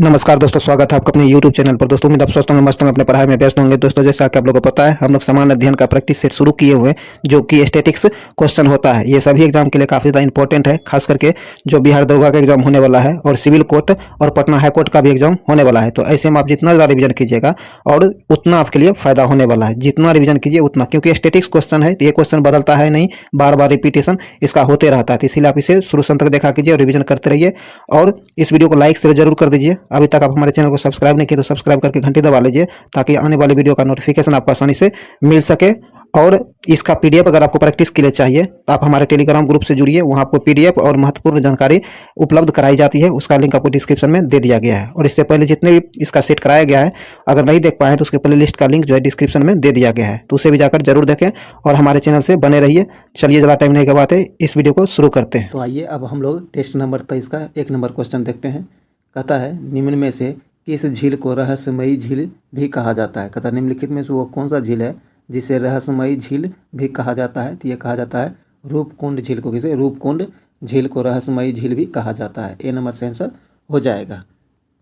नमस्कार दोस्तों, स्वागत है आपका अपने YouTube चैनल पर। दोस्तों उम्मीद आप स्वस्थ होंगे, मस्त होंगे, अपने पढ़ाई में व्यस्त होंगे। दोस्तों जैसा कि आप लोगों को पता है, हम लोग सामान्य अध्ययन का प्रैक्टिस सेट शुरू किए हुए हैं, जो कि स्टैटिक्स क्वेश्चन होता है। ये सभी एग्जाम के लिए काफ़ी ज़्यादा इंपॉर्टेंट है, खास करके जो बिहार दरोगा का एग्जाम होने वाला है और सिविल कोर्ट और पटना हाई कोर्ट का भी एग्जाम होने वाला है। तो ऐसे में आप जितना ज़्यादा रिविजन कीजिएगा और उतना आपके लिए फायदा होने वाला है। जितना रिविजन कीजिए उतना, क्योंकि स्टैटिक्स क्वेश्चन है तो ये क्वेश्चन बदलता है नहीं, बार बार रिपीटेशन इसका होते रहता है। तो इसीलिए आप इसे शुरू से अंत तक देखा कीजिए और रिविजन करते रहिए। और इस वीडियो को लाइक शेयर जरूर कर दीजिए। अभी तक आप हमारे चैनल को सब्सक्राइब नहीं किए तो सब्सक्राइब करके घंटी दबा लीजिए, ताकि आने वाली वीडियो का नोटिफिकेशन आपको आसानी से मिल सके। और इसका पीडीएफ अगर आपको प्रैक्टिस के लिए चाहिए तो आप हमारे टेलीग्राम ग्रुप से जुड़िए। वहाँ आपको पीडीएफ और महत्वपूर्ण जानकारी उपलब्ध कराई जाती है। उसका लिंक आपको डिस्क्रिप्शन में दे दिया गया है। और इससे पहले जितने भी इसका सेट कराया गया है, अगर नहीं देख पाए तो उसके प्ले लिस्ट का लिंक जो है डिस्क्रिप्शन में दे दिया गया है, तो उसे भी जाकर जरूर देखें और हमारे चैनल से बने रहिए। चलिए, ज़्यादा टाइम नहीं गवाते, इस वीडियो को शुरू करते हैं। तो आइए अब हम लोग टेस्ट नंबर 23 का 1 नंबर क्वेश्चन देखते हैं। कहता है निम्न में से किस झील को रहस्यमयी झील भी कहा जाता है। कहता है निम्नलिखित में से वो कौन सा झील है जिसे रहस्यमयी झील भी कहा जाता है। तो ये कहा जाता है रूपकुंड झील को। किसे? रूपकुंड झील को रहस्यमयी झील भी कहा जाता है। ए नंबर से आंसर हो जाएगा।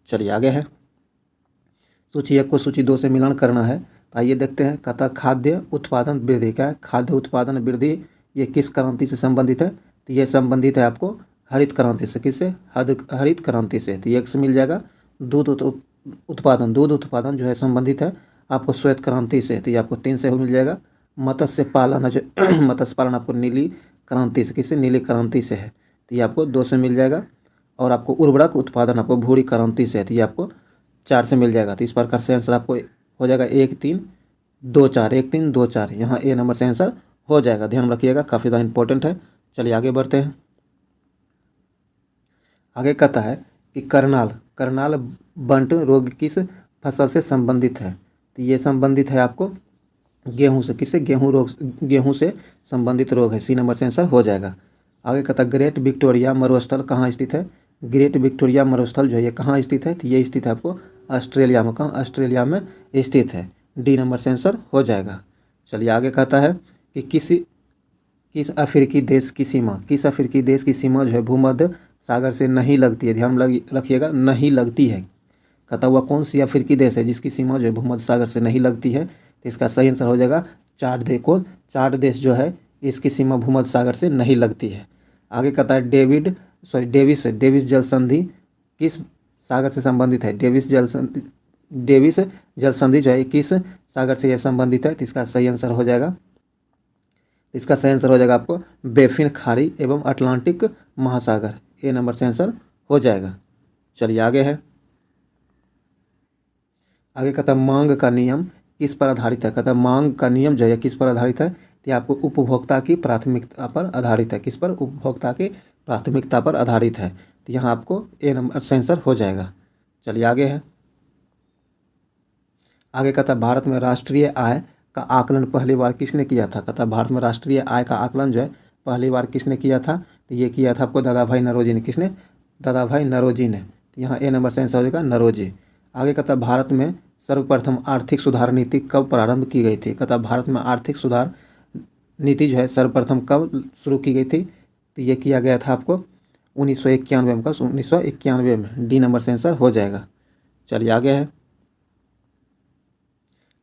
चलिए आगे है, सूची 1 को सूची 2 से मिलान करना है। तो आइए देखते हैं। कहता खाद्य उत्पादन वृद्धि। क्या है? खाद्य उत्पादन वृद्धि ये किस क्रांति से संबंधित है? तो ये संबंधित है आपको हरित क्रांति से। किससे? हरित क्रांति से। तो ये एक से मिल जाएगा। दूध उत्पादन जो है संबंधित है आपको श्वेत क्रांति से। तो ये आपको 3 से मिल जाएगा। मत्स्य पालन जो मत्स्य पालन आपको नीली क्रांति से। किससे? नीली क्रांति से है। तो ये आपको 2 से मिल जाएगा। और आपको उर्वरक उत्पादन आपको भूरी क्रांति से है। तो ये आपको 4 से मिल जाएगा। तो इस प्रकार से आंसर आपको हो जाएगा 1 3 2 4, 1 3 2 4। यहाँ ए नंबर से आंसर हो जाएगा। ध्यान रखिएगा, काफ़ी ज़्यादा इंपॉर्टेंट है। चलिए आगे बढ़ते हैं। आगे कहता है कि करनाल बंट रोग किस फसल से संबंधित है। तो ये संबंधित है आपको गेहूं से। किससे? गेहूं से संबंधित रोग है। सी नंबर से आंसर हो जाएगा। आगे कहता है ग्रेट विक्टोरिया मरुस्थल कहाँ स्थित है। ग्रेट विक्टोरिया मरुस्थल जो है ये कहाँ स्थित है। तो ये स्थित है आपको ऑस्ट्रेलिया में। कहाँ? ऑस्ट्रेलिया में स्थित है। डी नंबर से आंसर हो जाएगा। चलिए आगे कहता है कि किस अफ्रीकी देश की सीमा जो है भूमध्य सागर से नहीं लगती है। ध्यान रखिएगा, नहीं लगती है। कहता हुआ कौन सी अफ्रीकी देश है जिसकी सीमा जो है भूमध्य सागर से नहीं लगती है। तो इसका सही आंसर हो जाएगा चार देश जो है इसकी सीमा भूमध्य सागर से नहीं लगती है। आगे कहता है डेविस जल संधि किस सागर से संबंधित है। डेविस जल संधि जो है किस सागर से यह संबंधित है। तो इसका सही आंसर हो जाएगा। इसका सही आंसर हो जाएगा आपको बेफिन खाड़ी एवं अटलांटिक महासागर। ए नंबर से आंसर हो जाएगा। चलिए आगे है। आगे कहता है मांग का नियम किस पर आधारित है। कहता है मांग का नियम जो है किस पर आधारित है। तो आपको उपभोक्ता की प्राथमिकता पर आधारित है। किस पर? उपभोक्ता की प्राथमिकता पर आधारित है। तो यहाँ आपको ए नंबर से आंसर हो जाएगा। चलिए आगे है। आगे कहता है भारत में राष्ट्रीय आय का आकलन पहली बार किसने किया था। कहता है भारत में राष्ट्रीय आय का आकलन जो है पहली बार किसने किया था। तो ये किया था आपको दादा भाई नौरोजी ने। किसने? दादा भाई नौरोजी ने। तो यहाँ ए नंबर से आंसर हो जाएगा नौरोजी। आगे कहता है भारत में सर्वप्रथम आर्थिक सुधार नीति कब प्रारंभ की गई थी। कहता है भारत में आर्थिक सुधार नीति जो है सर्वप्रथम कब शुरू की गई थी। तो ये किया गया था आपको 1991 में। 1991 में। डी नंबर से आंसर हो जाएगा। चलिए आगे है।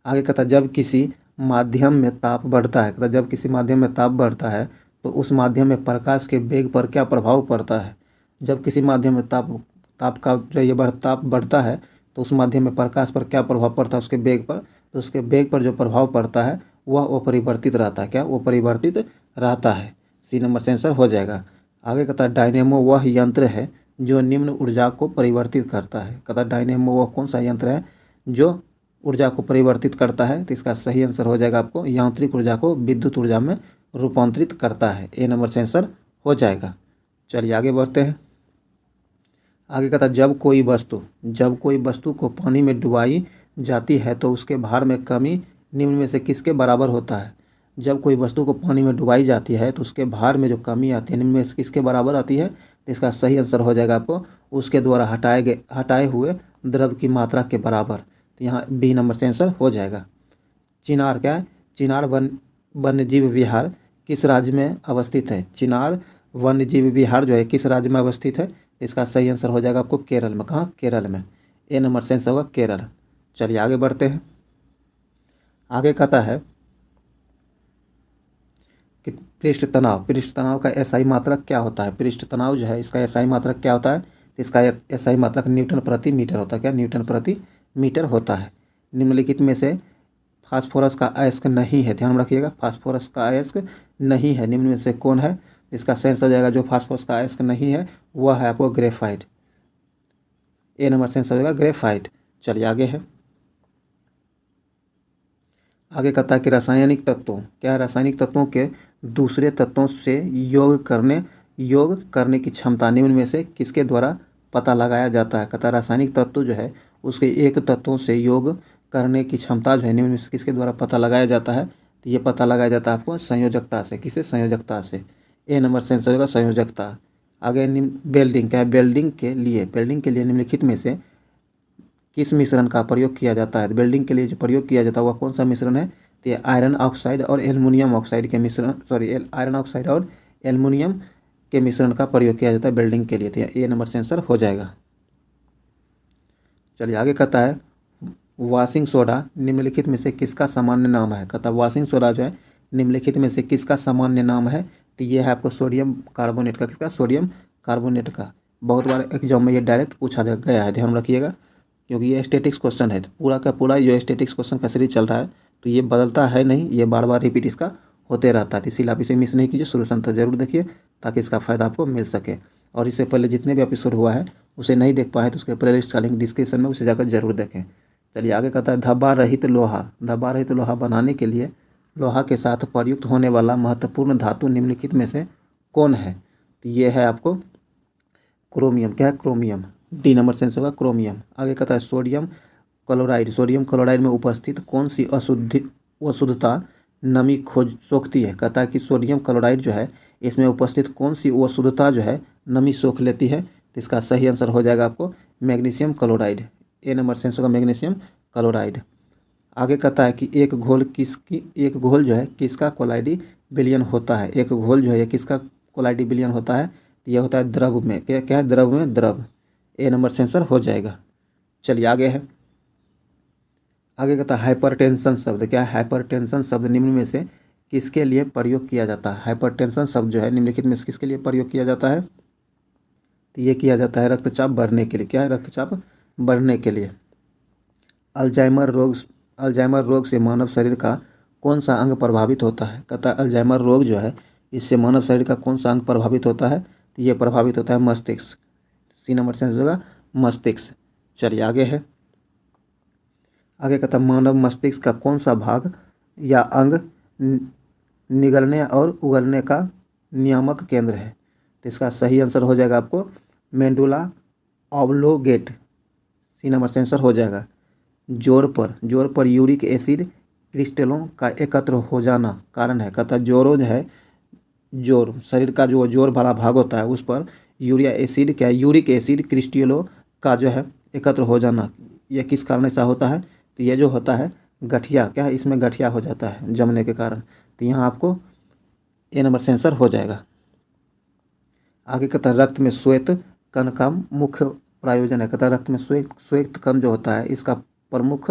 आगे कहता है जब किसी माध्यम में ताप बढ़ता है। कहता जब किसी माध्यम में ताप बढ़ता है तो उस माध्यम में प्रकाश के वेग पर क्या प्रभाव पड़ता है। जब किसी माध्यम में ताप का जो ये ताप बढ़ता है तो उस माध्यम में प्रकाश पर क्या प्रभाव पड़ता है, उसके वेग पर। तो उसके वेग पर जो प्रभाव पड़ता है वह अपरिवर्तित रहता है। क्या? वो परिवर्तित रहता है। सी नंबर से आंसर हो जाएगा। आगे कहता है डायनेमो वह यंत्र है जो निम्न ऊर्जा को परिवर्तित करता है। कहता है डायनेमो वह कौन सा यंत्र है जो ऊर्जा को परिवर्तित करता है। तो इसका सही आंसर हो जाएगा आपको यांत्रिक ऊर्जा को विद्युत ऊर्जा में रूपांतरित करता है। ए नंबर से आंसर हो जाएगा। चलिए आगे बढ़ते हैं। आगे कहता है जब कोई वस्तु को पानी में डुबाई जाती है तो उसके भार में कमी निम्न में से किसके बराबर होता है। जब कोई वस्तु को पानी में डुबाई जाती है तो उसके भार में जो कमी आती है निम्न में से किसके बराबर आती है। तो इसका सही आंसर हो जाएगा आपको उसके द्वारा हटाए हुए द्रव की मात्रा के बराबर। तो यहाँ बी नंबर से आंसर हो जाएगा। चिनार क्या है? चिनार वन्यजीव विहार किस राज्य में अवस्थित है। चिनार वन्यजीव विहार जो है किस राज्य में अवस्थित है। इसका सही आंसर हो जाएगा आपको केरल में। कहाँ? केरल में। ए नंबर से आंसर होगा केरल। चलिए आगे बढ़ते हैं। आगे कहता है कि पृष्ठ तनाव का एसआई मात्रक क्या होता है। पृष्ठ तनाव जो है इसका एसआई मात्रक क्या होता है, तो इसका एसआई मात्रक न्यूटन प्रति मीटर होता है। क्या न्यूटन प्रति मीटर होता है। निम्नलिखित में से फास्फोरस का अयस्क नहीं है, ध्यान रखिएगा, फास्फोरस का अयस्क नहीं है, निम्न में से कौन है। इसका सेंस हो जाएगा जो फास्फोरस का अयस्क नहीं है वह है आपको ग्रेफाइट। ए नंबर सेंस हो जाएगा ग्रेफाइट। चलिए आगे है। आगे कहता है कि रासायनिक तत्वों, क्या है, रासायनिक तत्वों के दूसरे तत्वों से योग करने की क्षमता निम्न में से किसके द्वारा पता लगाया जाता है। कहता है रासायनिक तत्व जो है उसके एक तत्वों से योग करने की क्षमता जो है निम्न में से किसके द्वारा पता लगाया जाता है। तो ये पता लगाया जाता है आपको संयोजकता से। किसे, संयोजकता से। ए नंबर से आंसर होगा संयोजकता। आगे वेल्डिंग, क्या है, वेल्डिंग के लिए निम्नलिखित में से किस मिश्रण का प्रयोग किया जाता है। वेल्डिंग के लिए जो प्रयोग किया जाता है वह कौन सा मिश्रण है, तो ये आयरन ऑक्साइड और एल्युमिनियम ऑक्साइड के मिश्रण, आयरन ऑक्साइड और एल्युमिनियम के मिश्रण का प्रयोग किया जाता है वेल्डिंग के लिए। तो ए नंबर से आंसर हो जाएगा। चलिए आगे कहता है वॉशिंग सोडा निम्नलिखित में से किसका सामान्य नाम है। कहता है वॉशिंग सोडा जो है निम्नलिखित में से किसका सामान्य नाम है। तो ये है आपको सोडियम कार्बोनेट का। किसका, सोडियम कार्बोनेट का। बहुत बार एग्जाम में ये डायरेक्ट पूछा गया है, ध्यान रखिएगा, क्योंकि ये स्टैटिक्स क्वेश्चन है। तो पूरा का पूरा जो स्टैटिक्स क्वेश्चन का सीरीज चल रहा है तो ये बदलता है नहीं, ये बार बार रिपीट इसका होते रहता है। तो इसीलिए आप इसे मिस नहीं कीजिए, शुरू से अंत तक जरूर देखिए ताकि इसका फ़ायदा आपको मिल सके। और इससे पहले जितने भी एपिसोड हुआ है उसे नहीं देख पाए तो उसके प्लेलिस्ट का लिंक डिस्क्रिप्शन में, उसे जाकर जरूर देखें। चलिए आगे कहता है धब्बा रहित लोहा बनाने के लिए लोहा के साथ प्रयुक्त होने वाला महत्वपूर्ण धातु निम्नलिखित में से कौन है। तो ये है आपको क्रोमियम। क्या है, क्रोमियम। डी नंबर सेंस होगा क्रोमियम। आगे कहता है सोडियम क्लोराइड में उपस्थित कौन सी अशुद्धता नमी सोखती है। कहता है कि सोडियम क्लोराइड जो है इसमें उपस्थित कौन सी अशुद्धता जो है नमी सोख लेती है। तो इसका सही आंसर हो जाएगा आपको मैग्नीशियम क्लोराइड। ए नंबर सेंस होगा मैग्नीशियम क्लोराइड। आगे कहता है कि एक घोल जो है किसका कोलाइडी विलयन होता है। एक घोल जो है किसका कोलाइडी विलयन होता है। यह होता है द्रव में। क्या है, द्रव में, द्रव। ए नंबर से आंसर हो जाएगा। चलिए आगे है। आगे कहता है हाइपरटेंशन शब्द। क्या है, हाइपरटेंशन शब्द निम्न में से किसके लिए प्रयोग किया जाता है। हाइपरटेंशन शब्द जो है निम्नलिखित में से किसके लिए प्रयोग किया जाता है। तो ये किया जाता है रक्तचाप बढ़ने के लिए। क्या है, रक्तचाप बढ़ने के लिए। अल्जाइमर रोग से मानव शरीर का कौन सा अंग प्रभावित होता है। कहता है अल्जाइमर रोग जो है इससे मानव शरीर का कौन सा अंग प्रभावित होता है। तो ये प्रभावित होता है मस्तिष्क। सी नंबर से आंसर होगा मस्तिष्क। चलिए आगे है। आगे कहता है मानव मस्तिष्क का कौन सा भाग या अंग निगलने और उगलने का नियामक केंद्र है। तो इसका सही आंसर हो जाएगा आपको मेडुला ऑब्लोगेट। सी नंबर से आंसर हो जाएगा। जोड़ पर यूरिक एसिड क्रिस्टलों का एकत्र हो जाना कारण है। कहता है जोड़ों जो है, जोड़ शरीर का जो जोड़ वाला भाग होता है उस पर यूरिक एसिड क्रिस्टलों का जो है एकत्र हो जाना, यह किस कारण ऐसा होता है। तो ये जो होता है गठिया, क्या है, इसमें गठिया हो जाता है जमने के कारण। तो यहाँ आपको ए नंबर से आंसर हो जाएगा। आगे कहता है रक्त में श्वेत कण का मुख्य प्रायोजन है। कहता है रक्त में श्वेत कण जो होता है इसका प्रमुख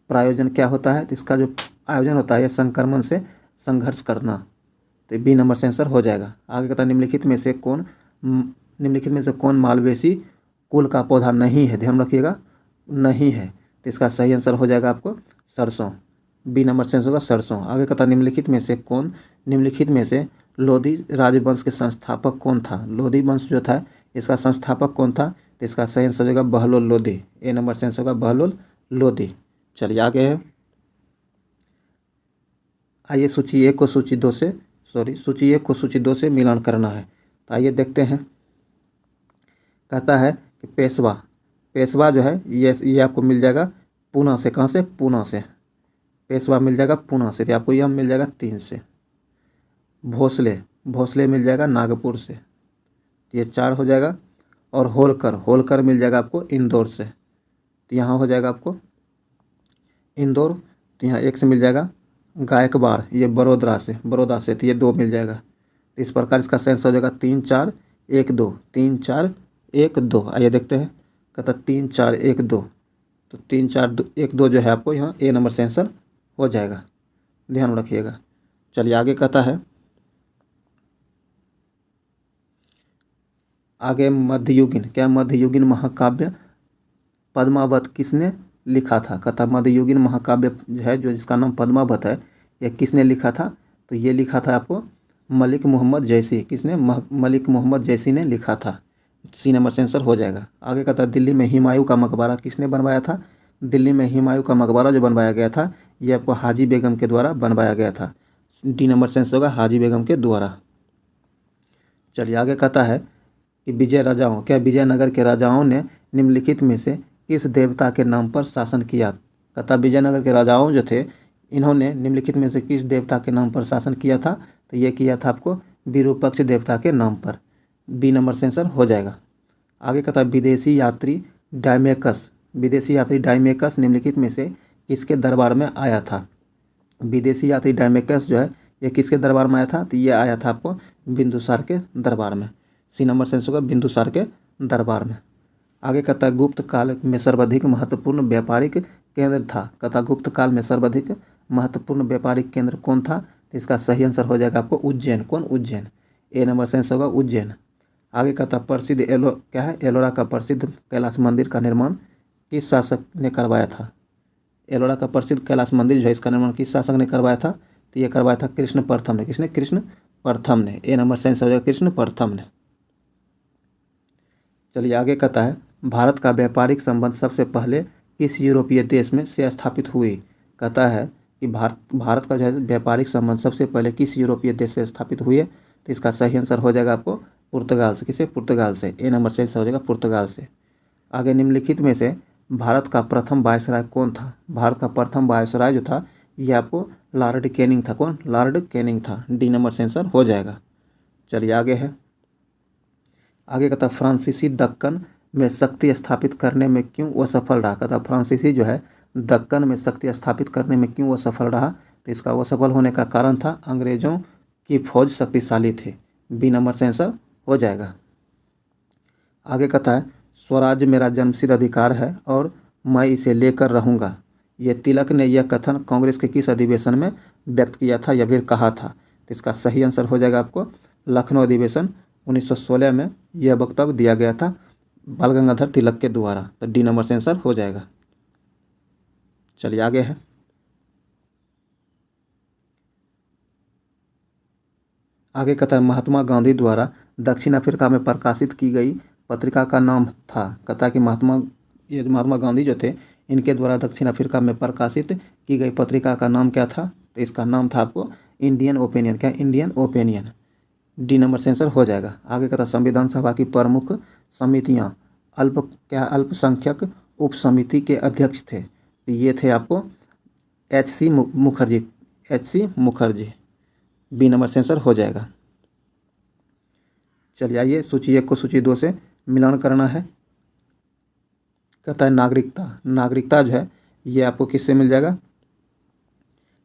प्रायोजन क्या होता है। तो इसका जो आयोजन होता है यह संक्रमण से संघर्ष करना। तो बी नंबर से आंसर हो जाएगा। आगे कहता है निम्नलिखित में से कौन मालवेसी कुल का पौधा नहीं है। ध्यान रखिएगा, नहीं है। तो इसका सही आंसर हो जाएगा आपको सरसों। बी नंबर से आंसर होगा सरसों। आगे कहता है निम्नलिखित में से लोधी राजवंश के संस्थापक कौन था। लोधी वंश जो था इसका संस्थापक कौन था। तो इसका सही आंसर हो जाएगा बहलोल लोधी। ए नंबर से आंसर होगा बहलोल लोधी। चलिए आगे है। आइए सूची एक को सूची दो से मिलान करना है। तो आइए देखते हैं। कहता है कि पेशवा जो है ये आपको मिल जाएगा पूना से। कहाँ से, पूना से। पेशवा मिल जाएगा पूना से, तो आपको यह मिल जाएगा 3 से। भोसले मिल जाएगा नागपुर से, ये 4 हो जाएगा। और होलकर मिल जाएगा आपको इंदौर से, तो यहाँ हो जाएगा आपको इंदौर। तो यहाँ 1 से मिल जाएगा गायकवाड़, ये बड़ौदा से, तो ये 2 मिल जाएगा। तो इस प्रकार इसका सेंस हो जाएगा 3 4 1 2। 3 4 1 2। आइए देखते हैं। कहता 3 4 1 2। तो 3 4 1 2 जो है आपको यहाँ ए नंबर से आंसर हो जाएगा, ध्यान रखिएगा। चलिए आगे कहता है, आगे मध्ययुगीन, क्या मध्ययुगीन महाकाव्य पद्मावत किसने लिखा था? कहता मध्ययुगीन महाकाव्य जो है, जो जिसका नाम पद्मावत है, यह किसने लिखा था? तो ये लिखा था आपको मलिक मोहम्मद जैसी। किसने? मलिक मोहम्मद जैसी ने लिखा था। सी नंबर से आंसर हो जाएगा। आगे कहता है, दिल्ली में हुमायूं का मकबरा किसने बनवाया था? दिल्ली में हुमायूं का मकबरा जो बनवाया गया था, ये आपको हाजी बेगम के द्वारा बनवाया गया था। डी नंबर से आंसर होगा हाजी बेगम के द्वारा। चलिए आगे कहता है कि विजय राजाओं, क्या विजयनगर के राजाओं ने निम्नलिखित में से किस देवता के नाम पर शासन किया? कहता विजयनगर के राजाओं जो थे, इन्होंने निम्नलिखित में से किस देवता के नाम पर शासन किया था? तो ये किया था आपको विरूपक्ष देवता के नाम पर। बी नंबर से आंसर हो जाएगा। आगे कहता है, विदेशी यात्री डायमेकस निम्नलिखित में से किसके दरबार में आया था? विदेशी यात्री डायमेकस जो है, ये किसके दरबार में आया था? तो ये आया था आपको बिंदुसार के दरबार में। सी नंबर से आंसर होगा बिंदुसार के दरबार में। आगे कहता है, गुप्त काल में सर्वाधिक महत्वपूर्ण व्यापारिक केंद्र था। कहता गुप्त काल में सर्वाधिक महत्वपूर्ण व्यापारिक केंद्र कौन था? तो इसका सही आंसर हो जाएगा आपको उज्जैन। कौन? उज्जैन। ए नंबर से आंसर होगा उज्जैन। आगे कहता प्रसिद्ध एलोरा का प्रसिद्ध कैलाश मंदिर का निर्माण किस शासक ने करवाया था? एलोरा का प्रसिद्ध कैलाश मंदिर जो है, इसका निर्माण किस शासक ने करवाया था? तो ये करवाया था कृष्ण प्रथम ने। किसने? कृष्ण प्रथम ने। ए नंबर से आंसर हो जाएगा कृष्ण प्रथम ने। चलिए आगे कहता है, भारत का व्यापारिक संबंध सबसे पहले किस यूरोपीय देश में से स्थापित हुई? कहता है कि भारत का जो है व्यापारिक संबंध सबसे पहले किस यूरोपीय देश से स्थापित हुए? तो इसका सही आंसर हो जाएगा आपको पुर्तगाल से। किसे? पुर्तगाल से। ए नंबर से आंसर हो जाएगा पुर्तगाल से। आगे निम्नलिखित में से भारत का प्रथम वायसराय कौन था? भारत का प्रथम वायसराय जो था, ये आपको लॉर्ड कैनिंग था। कौन? लॉर्ड कैनिंग था। डी नंबर से आंसर हो जाएगा। चलिए आगे है, आगे कहता फ्रांसीसी दक्कन में शक्ति स्थापित करने में क्यों वो सफल रहा? कहता फ्रांसीसी जो है दक्कन में शक्ति स्थापित करने में क्यों वो सफल रहा? तो इसका वो सफल होने का कारण था अंग्रेजों की फौज शक्तिशाली थी। बी नंबर से आंसर हो जाएगा। आगे कहता है, स्वराज्य मेरा जन्मसिद्ध अधिकार है और मैं इसे लेकर रहूँगा। ये तिलक ने यह कथन कांग्रेस के किस अधिवेशन में व्यक्त किया था या फिर कहा था? तो इसका सही आंसर हो जाएगा आपको लखनऊ अधिवेशन 1916 में यह वक्तव्य दिया गया था बाल गंगाधर तिलक के द्वारा। तो डी नंबर से आंसर हो जाएगा। चलिए आगे है, आगे कहता है, महात्मा गांधी द्वारा दक्षिण अफ्रीका में प्रकाशित की गई पत्रिका का नाम था। कहता है कि महात्मा गांधी जो थे, इनके द्वारा दक्षिण अफ्रीका में प्रकाशित की गई पत्रिका का नाम क्या था? तो इसका नाम था आपको इंडियन ओपिनियन। क्या? Indian opinion. डी नंबर से आंसर हो जाएगा। आगे कहता संविधान सभा की प्रमुख समितियां अल्पसंख्यक उप समिति के अध्यक्ष थे। तो ये थे आपको एच.सी. मुखर्जी। बी नंबर से आंसर हो जाएगा। चलिए आइए, सूची 1 को सूची 2 से मिलान करना है। कहता है नागरिकता जो है, ये आपको किससे मिल जाएगा?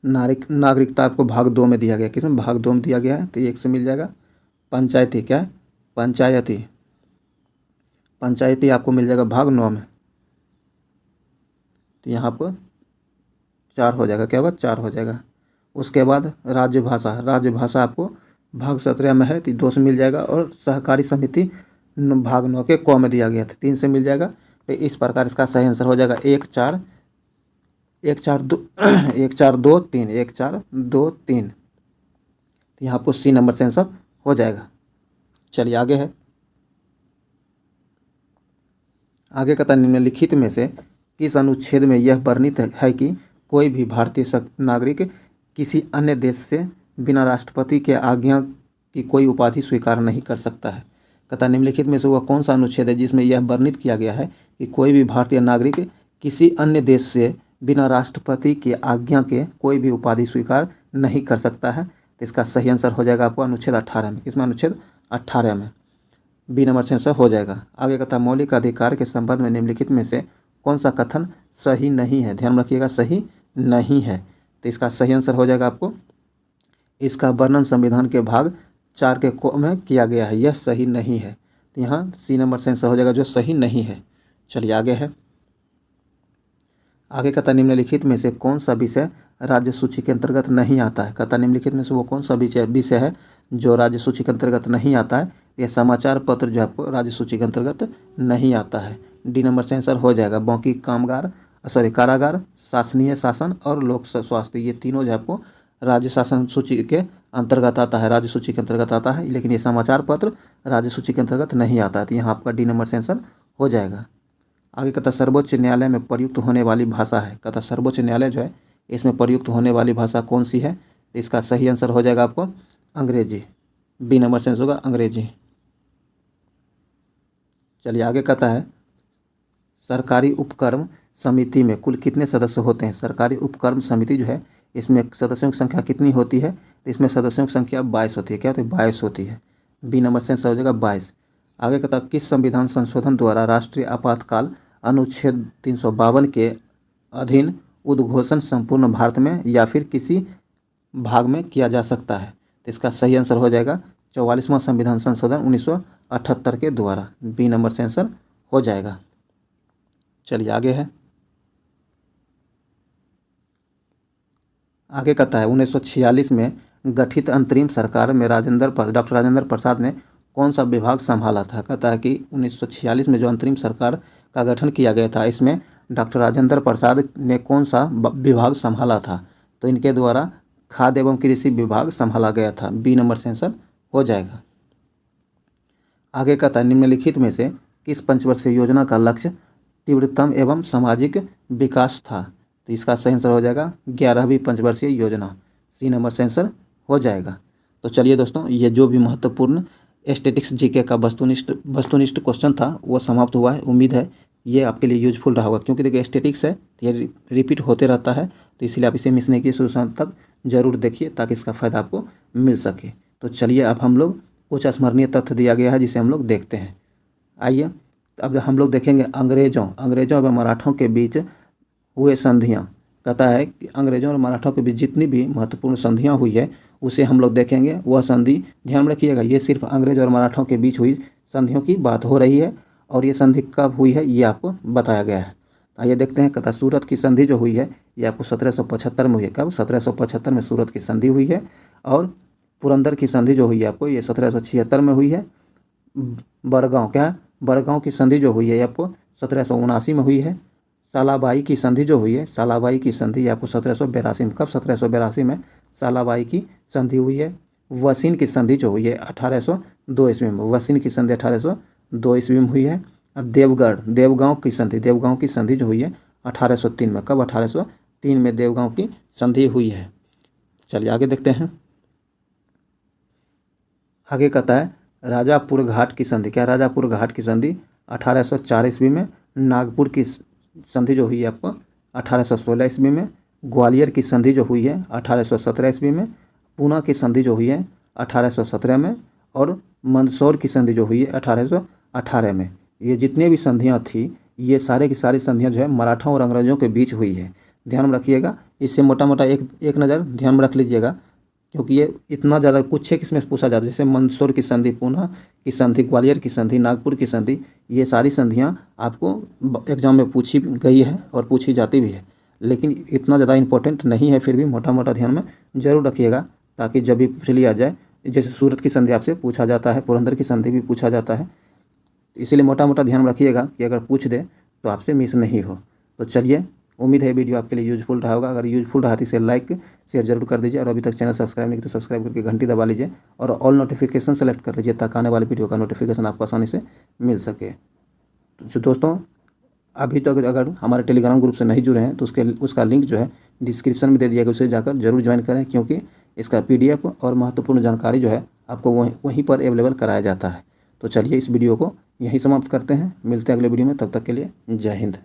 नागरिकता आपको भाग 2 में दिया गया। किसमें? भाग 2 में दिया गया है, तो 1 से मिल जाएगा। पंचायती, क्या है? पंचायती आपको मिल जाएगा भाग 9 में, तो यहाँ आपको 4 हो जाएगा। क्या होगा? 4 हो जाएगा। उसके बाद राजभाषा आपको भाग 17 में है, तो 2 से मिल जाएगा। और सहकारी समिति भाग 9 के क में दिया गया था, 3 से मिल जाएगा। तो इस प्रकार इसका सही आंसर हो जाएगा 1 4 2 3। तो यहाँ आपको सी नंबर से आंसर हो जाएगा। चलिए आगे है, आगे कहता निम्नलिखित में से किस अनुच्छेद में यह वर्णित है कि कोई भी भारतीय नागरिक किसी अन्य देश से बिना राष्ट्रपति के आज्ञा की कोई उपाधि स्वीकार नहीं कर सकता है? कहता निम्नलिखित में से वह कौन सा अनुच्छेद है जिसमें यह वर्णित किया गया है कि कोई भी भारतीय नागरिक किसी अन्य देश से बिना राष्ट्रपति की आज्ञा के कोई भी उपाधि स्वीकार नहीं कर सकता है? तो इसका सही आंसर हो जाएगा आपको अनुच्छेद 18 में। किसमें? अनुच्छेद 18 में। बी नंबर से आंसर हो जाएगा। आगे कहता मौलिक अधिकार के संबंध में निम्नलिखित में से कौन सा कथन सही नहीं है? ध्यान रखिएगा, सही नहीं है। तो इसका सही आंसर हो जाएगा आपको, इसका वर्णन संविधान के भाग 4 के क में किया गया है, यह सही नहीं है। तो यहाँ सी नंबर से आंसर हो जाएगा जो सही नहीं है। चलिए आगे है, आगे कहता निम्नलिखित में से कौन सा विषय राज्य सूची के अंतर्गत नहीं आता है। कहता निम्नलिखित में से वो कौन सा विषय है जो राज्य सूची के अंतर्गत नहीं आता है। यह समाचार पत्र जो आपको राज्य सूची के अंतर्गत नहीं आता है। डी नंबर से आंसर हो जाएगा। बाकी कारागार, शासनीय शासन और लोक स्वास्थ्य, ये तीनों जो आपको राज्य शासन सूची के अंतर्गत आता है, राज्य सूची के अंतर्गत आता है, लेकिन ये समाचार पत्र राज्य सूची के अंतर्गत नहीं आता है। तो यहाँ आपका डी नंबर से आंसर हो जाएगा। आगे कहता सर्वोच्च न्यायालय में प्रयुक्त होने वाली भाषा है। कहता सर्वोच्च न्यायालय जो है इसमें प्रयुक्त होने वाली भाषा कौन सी है। तो इसका सही आंसर हो जाएगा आपको अंग्रेजी। बी नंबर से आंसर होगा अंग्रेजी। चलिए आगे कहता है सरकारी उपक्रम समिति में कुल कितने सदस्य होते हैं। सरकारी उपक्रम समिति जो है इसमें सदस्यों की संख्या कितनी होती है। तो इसमें सदस्यों की संख्या 22 होती है। क्या होती है? 22 होती है। बी नंबर से आंसर हो जाएगा 22। आगे कहता है किस संविधान संशोधन द्वारा राष्ट्रीय आपातकाल अनुच्छेद 352 के अधीन उद्घोषण संपूर्ण भारत में या फिर किसी भाग में किया जा सकता है। तो इसका सही आंसर हो जाएगा 44वां संविधान संशोधन 1978 के द्वारा। बी नंबर से आंसर हो जाएगा। चलिए आगे है। आगे कहता है 1946 में गठित अंतरिम सरकार में डॉक्टर राजेंद्र प्रसाद ने कौन सा विभाग संभाला था। कहता है कि 1946 में जो अंतरिम सरकार का गठन किया गया था इसमें डॉक्टर राजेंद्र प्रसाद ने कौन सा विभाग संभाला था। तो इनके द्वारा खाद्य एवं कृषि विभाग संभाला गया था। बी नंबर से आंसर हो जाएगा। आगे कहता है निम्नलिखित में से किस पंचवर्षीय योजना का लक्ष्य तीव्रतम एवं सामाजिक विकास था। तो इसका सही आंसर हो जाएगा 11वीं पंचवर्षीय योजना। सी नंबर से आंसर हो जाएगा। तो चलिए दोस्तों, ये जो भी महत्वपूर्ण स्टैटिक्स जीके का वस्तुनिष्ठ क्वेश्चन था वो समाप्त हुआ है। उम्मीद है ये आपके लिए यूजफुल रहा होगा, क्योंकि देखिए स्टैटिक्स है ये रिपीट होते रहता है, तो इसलिए आप इसे मिस नहीं कीजिए, शुरू तक जरूर देखिए ताकि इसका फ़ायदा आपको मिल सके। तो चलिए अब हम लोग कुछ स्मरणीय तथ्य दिया गया है जिसे हम लोग देखते हैं। आइए अब हम लोग देखेंगे अंग्रेजों एवं मराठों के बीच हुए संधियाँ। कहता है कि अंग्रेजों और मराठों के बीच जितनी भी महत्वपूर्ण संधियाँ हुई है उसे हम लोग देखेंगे। वह संधि ध्यान में रखिएगा, ये सिर्फ अंग्रेज और मराठों के बीच हुई संधियों की बात हो रही है और ये संधि कब हुई है ये आपको बताया गया है। आइए देखते हैं। कहता सूरत की संधि जो हुई है ये आपको 1775 में हुई है। कब? 1775 में सूरत की संधि हुई है। और पुरंदर की संधि जो हुई है आपको ये 1776 में हुई है। बड़गांव की संधि जो हुई है ये आपको 1779 में हुई है। सालाबाई की संधि जो हुई है, सालाबाई की संधि आपको 1782 में। कब? 1782 में सालाबाई की संधि हुई है। वसीन की संधि जो हुई है 1802 ईस्वी में। वसीन की संधि 1802 ईस्वी में हुई है। देवगांव की संधि जो हुई है 1803 में। कब? 1803 में देवगांव की संधि हुई है। चलिए आगे देखते हैं। आगे कहता है राजापुर घाट की संधि। क्या? राजापुर घाट की संधि 1804 ईस्वी में। नागपुर की संधि जो हुई है आपको 1816 ईस्वी में। ग्वालियर की संधि जो हुई है 1817 ईस्वी में। पूना की संधि जो हुई है 1817 में। और मंदसौर की संधि जो हुई है 1818 में। ये जितने भी संधियाँ थी ये सारे की सारी संधियाँ जो है मराठा और अंग्रेजों के बीच हुई है। ध्यान में रखिएगा, इससे मोटा मोटा एक नज़र ध्यान में रख लीजिएगा, क्योंकि ये इतना ज़्यादा कुछ है कि इसमें पूछा जाता है। जैसे मंदसौर की संधि, पूना की संधि, ग्वालियर की संधि, नागपुर की संधि, ये सारी संधियाँ आपको एग्जाम में पूछी गई है और पूछी जाती भी है, लेकिन इतना ज़्यादा इंपॉर्टेंट नहीं है। फिर भी मोटा मोटा ध्यान में जरूर रखिएगा ताकि जब भी पूछ लिया जाए, जैसे सूरत की संधि आपसे पूछा जाता है, पुरंदर की संधि भी पूछा जाता है, इसीलिए मोटा मोटा ध्यान में रखिएगा कि अगर पूछ दे तो आपसे मिस नहीं हो। तो चलिए, उम्मीद है वीडियो आपके लिए यूजफुल रहा होगा। अगर यूजफुल रहा तो इसे लाइक शेयर जरूर कर दीजिए और अभी तक चैनल सब्सक्राइब नहीं किया तो सब्सक्राइब करके घंटी दबा लीजिए और ऑल नोटिफिकेशन सेलेक्ट कर लीजिए ताकि आने वाली वीडियो का नोटिफिकेशन आपको आसानी से मिल सके। तो दोस्तों, अभी तक अगर हमारे टेलीग्राम ग्रुप से नहीं जुड़े हैं तो उसका लिंक जो है डिस्क्रिप्शन में दे दिया गया, उसे जाकर जरूर ज्वाइन करें, क्योंकि इसका PDF और महत्वपूर्ण जानकारी जो है आपको वहीं पर अवेलेबल कराया जाता है। तो चलिए इस वीडियो को यहीं समाप्त करते हैं, मिलते हैं अगले वीडियो में, तब तक के लिए जय हिंद।